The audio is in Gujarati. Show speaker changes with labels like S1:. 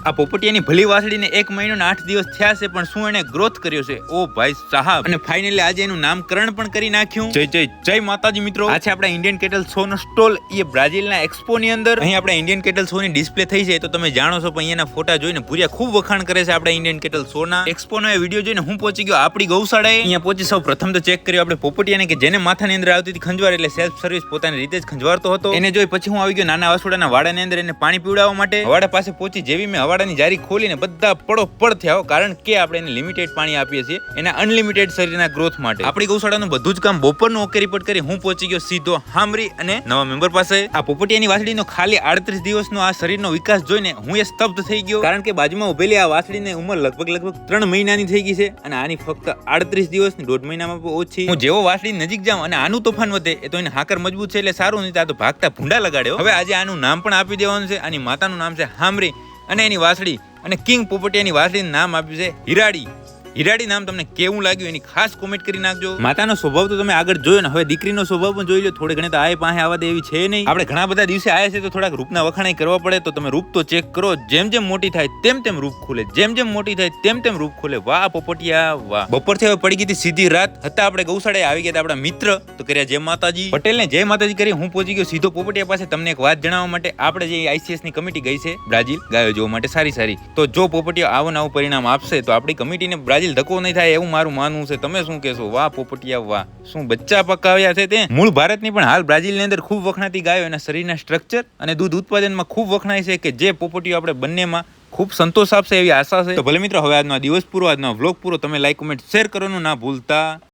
S1: આ પોપટિયાની ભલી વાસળીને 1 મહિનો ને 8 દિવસ થયા છે, પણ શું એને ગ્રોથ કર્યો છે ઓ ભાઈ સાહેબ। અને ફાઇનલી આજે એનું નામકરણ પણ કરી નાખ્યું। જય માતાજી મિત્રો, આ છે આપણા ઇન્ડિયન કેટલ શો નો સ્ટોલ, એ બ્રાઝિલના એક્સપો ની અંદર। અહીં આપણા ઇન્ડિયન કેટલ શો ની ડિસ્પ્લે થઈ છે, તો તમે જાણો છો, પણ અહીંયાના ફોટા જોઈને ભૂરિયા ખૂબ વખાણ કરે છે આપણા ઇન્ડિયન કેટલ શો ના। એક્સપો નો વિડીયો જોઈને હું પહોંચી ગયો આપણી ગૌશાળાએ। અહીંયા પહોંચી સૌ પ્રથમ તો ચેક કર્યો આપણે પોપટિયાને, કે જેને માથાની અંદર આવતી હતી ખંજવાર, એટલે સેલ્ફ સર્વિસ પોતાની રીતે જ ખંજવારતો હતો। એને જોઈ પછી હું આવી ગયો નાના વાસુડાના વાડાની અંદર એને પાણી પીવડાવવા માટે। હવાડા પાસે પહોંચી જેવી મેં હવાડાની જારી ખોલીને બધા પડ થયા, કારણ કે આપણે એને લિમિટેડ પાણી આપીએ છીએ એના અનલિમિટેડ શરીરના ગ્રોથ માટે। આપણી ગૌશાળાનું બધું જ કામ બપોરનું ઓકે રિપોર્ટ કરી હું પહોંચી ગયો સીધો હામરી અને નવા મેમ્બર પાસે। આ પોપટિયાની વાસળીનો ખાલી 38 દિવસનો આ શરીરનો વિકાસ જોઈને હું એ સ્તબ્ધ થઈ ગયો, કારણ કે બાજુમાં ઉભેલી આ વાસળીની ઉંમર લગભગ 3 મહિનાની થઈ ગઈ છે, અને આની ફક્ત 38 દિવસની 1.5 મહિનામાં ઓછી। હું જેવો વાસળી નજીક જાઉં અને આનું તોફાન વધે, એ તો એને હાકર મજબૂત છે એટલે સારું, નહીં તો ભાગતા ભૂંડા લગાડ્યો। હવે આજે આનું નામ પણ આપી દેવાનું છે। આની માતાનું નામ છે હામરી અને એની વાસળી અને કિંગ પોપટિયાની વાસળીનું નામ આપ્યું છે હિરાડી। હિરાડી નામ તમને કેવું લાગ્યું એની ખાસ કોમેન્ટ કરી નાખજો। માતાનો સ્વભાવ તો તમે આગળ જોયો ને, હવે દીકરીનો સ્વભાવ પણ જોઈ લો। થોડે ઘણે તો આ પાસે આવવા દે એવી છે નહીં। આપણે ઘણા બધા દિવસે આવ્યા છે તો થોડાક રૂપના વખાણાઈ કરવા પડે, તો તમે રૂપ તો ચેક કરો। જેમ જેમ મોટી થાય તેમ રૂપ ખુલે, જેમ જેમ મોટી થાય તેમ રૂપ ખુલે। વાહ પોપટિયા વાહ। બપોરથી હવે પડી ગઈ હતી સીધી રાત, હતા આપણે ગૌશાળાએ આવી ગયા આપણા મિત્ર, તો કર્યા જય માતાજી। પટેલને જય માતાજી કરી હું પહોંચી ગયો સીધો પોપટિયા પાસે। તમને એક વાત જણાવવા માટે, આપણે જે ICS ની કમિટી ગઈ છે બ્રાઝિલ ગાયો જોવા માટે સારી, તો જો પોપટિયા આવું નવું પરિણામ આપશે તો આપણી કમિટીને બ્રાઝિલ ધક્કો નહીં થાય એવું મારું માનવું છે। તમે શું કહેશો? વાહ પોપટિયા વાહ, શું બચ્ચા પકાવ્યા છે તે। મૂળ ભારતની પણ હાલ બ્રાઝિલની અંદર ખૂબ વખણાતી ગાયો એના શરીરના સ્ટ્રક્ચર અને દૂધ ઉત્પાદનમાં ખૂબ વખણાય છે, કે જે પોપટિયો આપણે બંનેમાં ખૂબ સંતોષ આપશે એવી આશા છે। તો ભલે મિત્રો, હવે આજનો દિવસ પૂરો, આજનો વ્લોગ પૂરો। તમે લાઈક, કમેન્ટ, શેર કરવાનું ના ભૂલતા।